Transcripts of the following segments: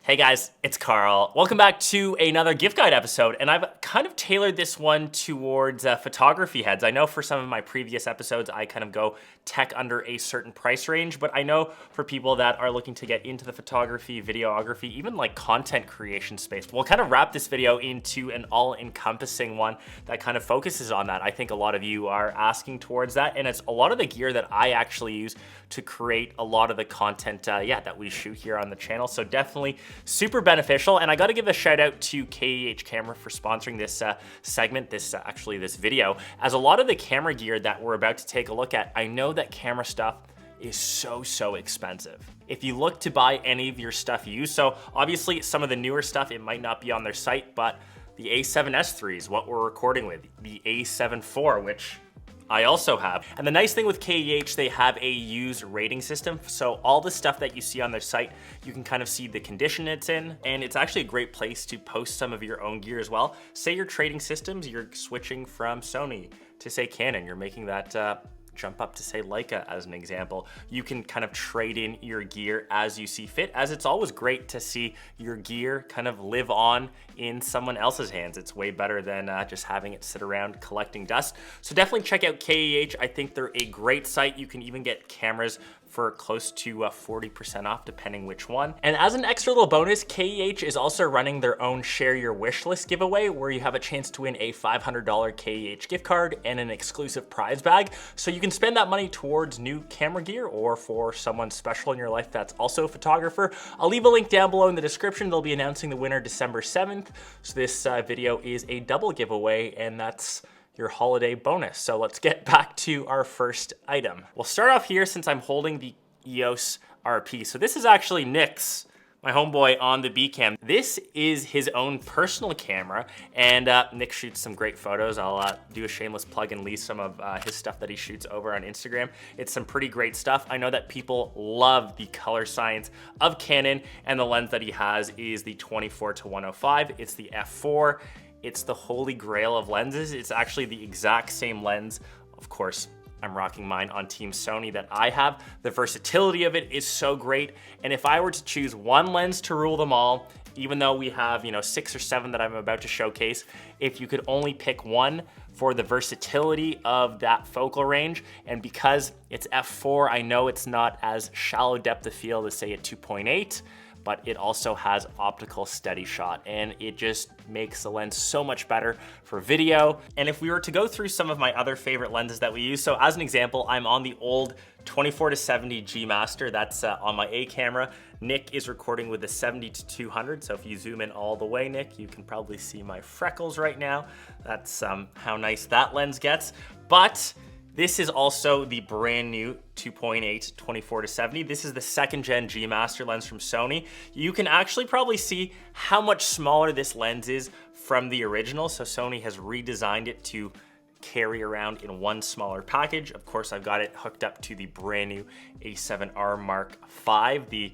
Hey guys, it's Karl. Welcome back to another gift guide episode, and I've kind of tailored this one towards photography heads. I know for some of my previous episodes, I kind of go tech under a certain price range, but I know for people that are looking to get into the photography, videography, even like content creation space, we'll kind of wrap this video into an all-encompassing one that kind of focuses on that. I think a lot of you are asking towards that, and it's a lot of the gear that I actually use to create a lot of the content that we shoot here on the channel. So definitely super beneficial, and I got to give a shout out to KEH Camera for sponsoring this segment, this video, as a lot of the camera gear that we're about to take a look at, I know that camera stuff is so expensive. If you look to buy any of your stuff used, so obviously some of the newer stuff, it might not be on their site, but the A7S III is what we're recording with, the A7 IV, which I also have. And the nice thing with KEH, they have a used rating system. So all the stuff that you see on their site, you can kind of see the condition it's in. And it's actually a great place to post some of your own gear as well. Say you're trading systems, you're switching from Sony to say Canon, you're making that jump up to say Leica as an example. You can kind of trade in your gear as you see fit, as it's always great to see your gear kind of live on in someone else's hands. It's way better than just having it sit around collecting dust. So definitely check out KEH. I think they're a great site. You can even get cameras for close to 40% off depending which one. And as an extra little bonus, KEH is also running their own Share Your Wish List giveaway where you have a chance to win a $500 KEH gift card and an exclusive prize bag. So you can spend that money towards new camera gear or for someone special in your life that's also a photographer. I'll leave a link down below in the description. They'll be announcing the winner December 7th. So this video is a double giveaway, and that's your holiday bonus. So let's get back to our first item. We'll start off here since I'm holding the EOS RP. So this is actually Nick's, my homeboy on the B-Cam. This is his own personal camera, and Nick shoots some great photos. I'll do a shameless plug and leave some of his stuff that he shoots over on Instagram. It's some pretty great stuff. I know that people love the color science of Canon, and the lens that he has is the 24-105. It's the f4. It's the holy grail of lenses. It's actually the exact same lens. Of course, I'm rocking mine on Team Sony that I have. The versatility of it is so great. And if I were to choose one lens to rule them all, even though we have, 6 or 7 that I'm about to showcase, if you could only pick one for the versatility of that focal range, and because it's f4, I know it's not as shallow depth of field as say a 2.8, but it also has optical steady shot, and it just makes the lens so much better for video. And if we were to go through some of my other favorite lenses that we use, so as an example, I'm on the old 24-70 G Master, that's on my A camera. Nick is recording with the 70-200, so if you zoom in all the way, Nick, you can probably see my freckles right now. That's how nice that lens gets. But this is also the brand new 2.8 24-70. This is the 2nd gen G Master lens from Sony. You can actually probably see how much smaller this lens is from the original. So Sony has redesigned it to carry around in one smaller package. Of course, I've got it hooked up to the brand new A7R Mark V, the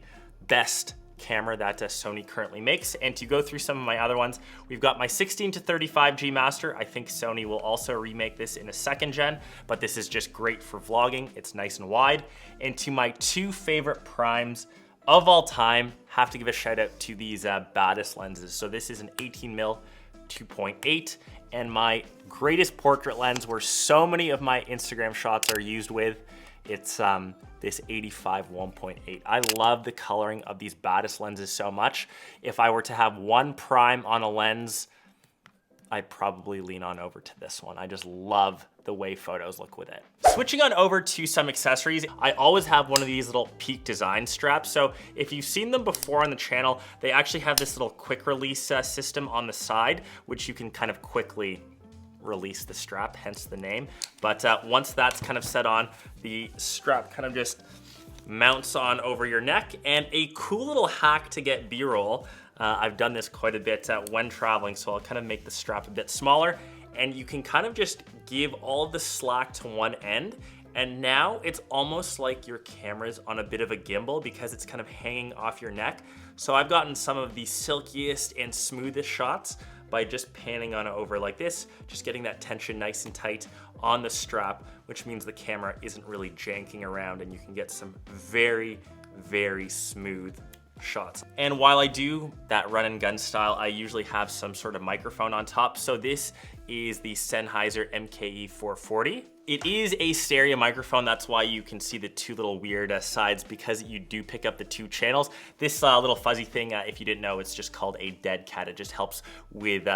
best camera that Sony currently makes. And to go through some of my other ones, we've got my 16-35 G Master. I think Sony will also remake this in a 2nd gen, but this is just great for vlogging. It's nice and wide. And to my 2 favorite primes of all time, have to give a shout out to these baddest lenses. So this is an 18mm 2.8, and my greatest portrait lens where so many of my Instagram shots are used with, it's this 85 1.8. I love the coloring of these baddest lenses so much. If I were to have one prime on a lens, I'd probably lean on over to this one. I just love the way photos look with it. Switching on over to some accessories, I always have one of these little Peak Design straps. So if you've seen them before on the channel, they actually have this little quick release system on the side, which you can kind of quickly release the strap, hence the name. But once that's kind of set on, the strap kind of just mounts on over your neck. And a cool little hack to get B-roll, I've done this quite a bit when traveling, so I'll kind of make the strap a bit smaller, and you can kind of just give all of the slack to one end, and now it's almost like your camera's on a bit of a gimbal because it's kind of hanging off your neck. So I've gotten some of the silkiest and smoothest shots by just panning on over like this, just getting that tension nice and tight on the strap, which means the camera isn't really janking around, and you can get some very, very smooth shots. And while I do that run and gun style, I usually have some sort of microphone on top. So this is the Sennheiser MKE 440. It is a stereo microphone. That's why you can see the two little weird sides, because you do pick up the two channels. This little fuzzy thing, if you didn't know, it's just called a dead cat. It just helps with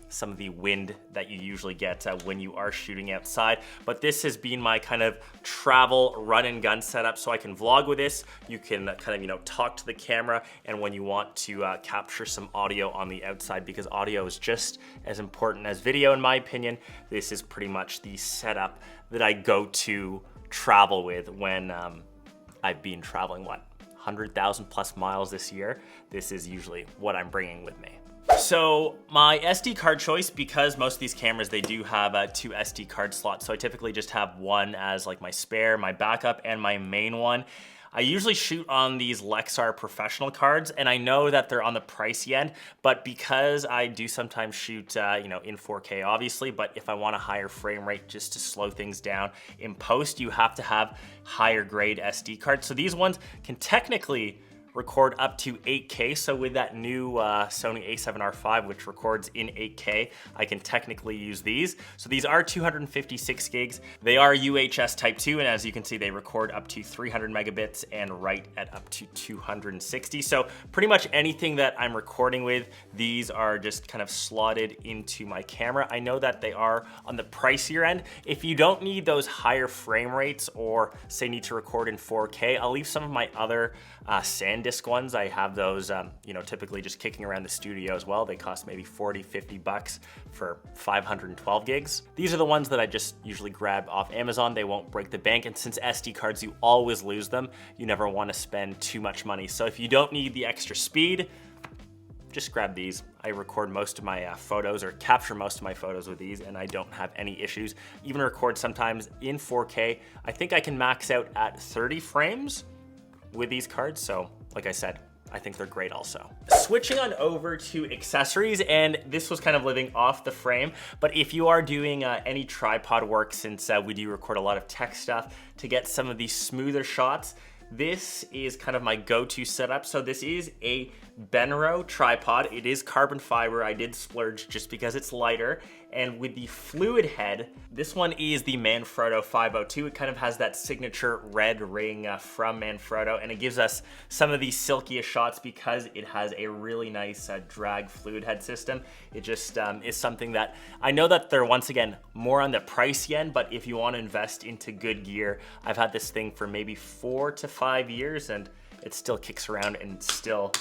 some of the wind that you usually get when you are shooting outside. But this has been my kind of travel run and gun setup, so I can vlog with this. You can kind of, talk to the camera, and when you want to capture some audio on the outside, because audio is just as important as video in my opinion, this is pretty much the setup that I go to travel with when I've been traveling, 100,000 plus miles this year. This is usually what I'm bringing with me. So my SD card choice, because most of these cameras, they do have two SD card slots. So I typically just have one as like my spare, my backup, and my main one. I usually shoot on these Lexar professional cards, and I know that they're on the pricey end, but because I do sometimes shoot, in 4K obviously, but if I want a higher frame rate just to slow things down in post, you have to have higher grade SD cards. So these ones can technically record up to 8K. So with that new Sony a7R5, which records in 8K, I can technically use these. So these are 256 gigs. They are UHS Type 2, and as you can see, they record up to 300 megabits and write at up to 260. So pretty much anything that I'm recording with, these are just kind of slotted into my camera. I know that they are on the pricier end. If you don't need those higher frame rates, or say need to record in 4K, I'll leave some of my other SanDisk ones. I have those, typically just kicking around the studio as well. They cost maybe 40, 50 bucks for 512 gigs. These are the ones that I just usually grab off Amazon. They won't break the bank, and since SD cards, you always lose them, you never want to spend too much money. So if you don't need the extra speed, just grab these. I record most of my photos, or capture most of my photos with these, and I don't have any issues. Even record sometimes in 4K. I think I can max out at 30 frames with these cards. So like I said, I think they're great also. Switching on over to accessories, and this was kind of living off the frame, but if you are doing any tripod work, since we do record a lot of tech stuff, to get some of these smoother shots, this is kind of my go-to setup. So this is a Benro tripod. It is carbon fiber. I did splurge just because it's lighter. And with the fluid head, this one is the Manfrotto 502. It kind of has that signature red ring from Manfrotto, and it gives us some of these silkiest shots because it has a really nice drag fluid head system. It just is something that I know that they're, once again, more on the pricey end, but if you want to invest into good gear, I've had this thing for maybe 4 to 5 years, and it still kicks around and still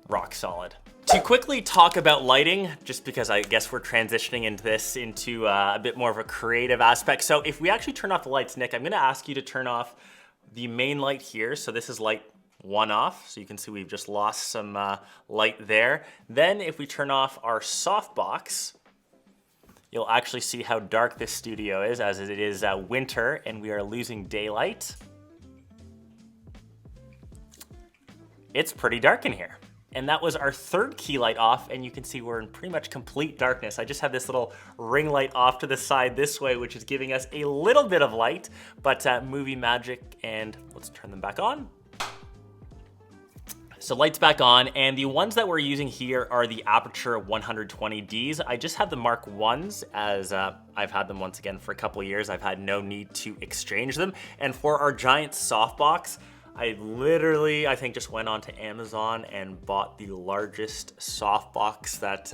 rock solid. To quickly talk about lighting, just because I guess we're transitioning into a bit more of a creative aspect. So if we actually turn off the lights, Nick, I'm gonna ask you to turn off the main light here. So this is light 1 off. So you can see we've just lost some light there. Then if we turn off our softbox, you'll actually see how dark this studio is, as it is winter and we are losing daylight. It's pretty dark in here. And that was our third key light off, and you can see we're in pretty much complete darkness. I just have this little ring light off to the side this way, which is giving us a little bit of light, but movie magic, and let's turn them back on. So lights back on, and the ones that we're using here are the Aperture 120Ds. I just have the Mark 1s, as I've had them once again for a couple of years. I've had no need to exchange them. And for our giant softbox, I literally, I think, just went onto Amazon and bought the largest softbox that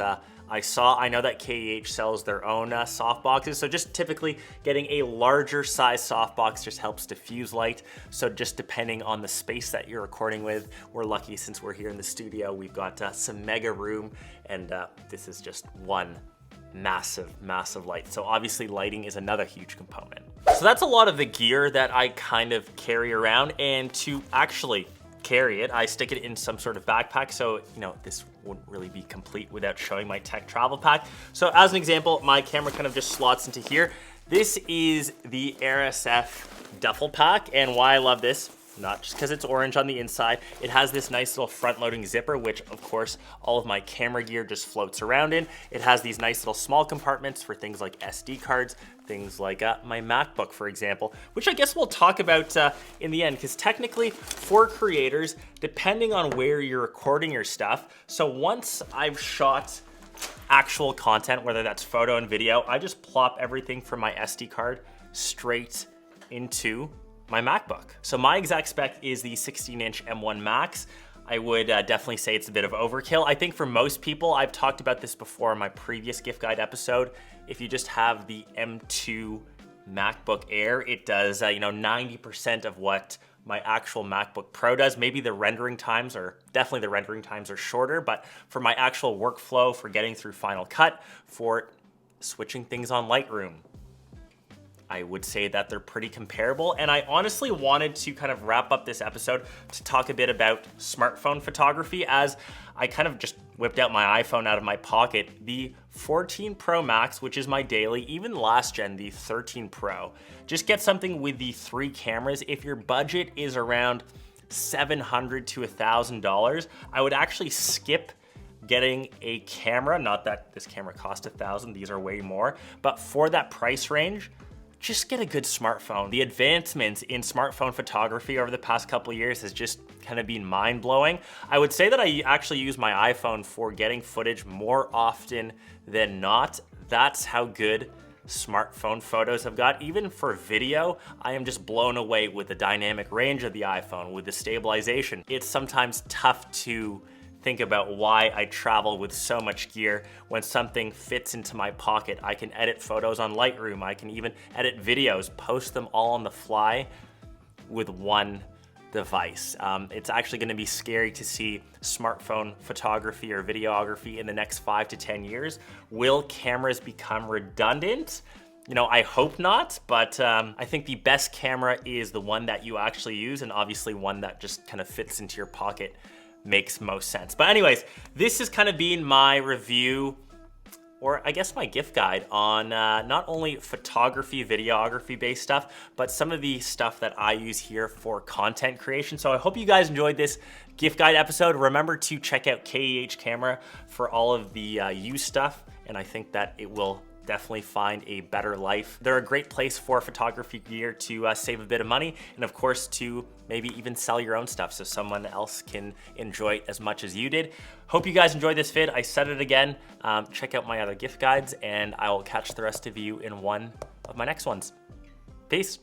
I saw. I know that KEH sells their own softboxes, so just typically getting a larger size softbox just helps diffuse light. So just depending on the space that you're recording with, we're lucky since we're here in the studio, we've got some mega room, and this is just one massive light. So obviously lighting is another huge component. So that's a lot of the gear that I kind of carry around, and to actually carry it, I stick it in some sort of backpack. So, this wouldn't really be complete without showing my tech travel pack. So as an example, my camera kind of just slots into here. This is the RSF duffel pack, and why I love this, not just because it's orange on the inside. It has this nice little front-loading zipper, which of course all of my camera gear just floats around in. It has these nice little small compartments for things like SD cards, things like my MacBook, for example, which I guess we'll talk about in the end, because technically for creators, depending on where you're recording your stuff, so once I've shot actual content, whether that's photo and video, I just plop everything from my SD card straight into my MacBook. So my exact spec is the 16-inch M1 Max. I would definitely say it's a bit of overkill. I think for most people, I've talked about this before in my previous gift guide episode, if you just have the M2 MacBook Air, it does 90% of what my actual MacBook Pro does. Maybe the rendering times are, definitely the rendering times are shorter, but for my actual workflow, for getting through Final Cut, for switching things on Lightroom, I would say that they're pretty comparable. And I honestly wanted to kind of wrap up this episode to talk a bit about smartphone photography, as I kind of just whipped out my iPhone out of my pocket. The 14 Pro Max, which is my daily, even last gen, the 13 Pro, just get something with the 3 cameras. If your budget is around $700 to $1,000, I would actually skip getting a camera. Not that this camera cost $1,000, these are way more, but for that price range, just get a good smartphone. The advancements in smartphone photography over the past couple of years has just kind of been mind-blowing. I would say that I actually use my iPhone for getting footage more often than not. That's how good smartphone photos have got. Even for video, I am just blown away with the dynamic range of the iPhone, with the stabilization. It's sometimes tough to think about why I travel with so much gear when something fits into my pocket. I can edit photos on Lightroom. I can even edit videos, post them all on the fly with one device. It's actually going to be scary to see smartphone photography or videography in the next 5 to 10 years. Will cameras become redundant? I hope not, but I think the best camera is the one that you actually use, and obviously one that just kind of fits into your pocket makes most sense. But anyways, this has kind of been my review, or I guess my gift guide on not only photography, videography based stuff, but some of the stuff that I use here for content creation. So I hope you guys enjoyed this gift guide episode. Remember to check out KEH Camera for all of the used stuff, and I think that it will definitely find a better life. They're a great place for photography gear to save a bit of money, and of course to maybe even sell your own stuff so someone else can enjoy it as much as you did. Hope you guys enjoyed this vid. I said it again, check out my other gift guides, and I will catch the rest of you in one of my next ones. Peace.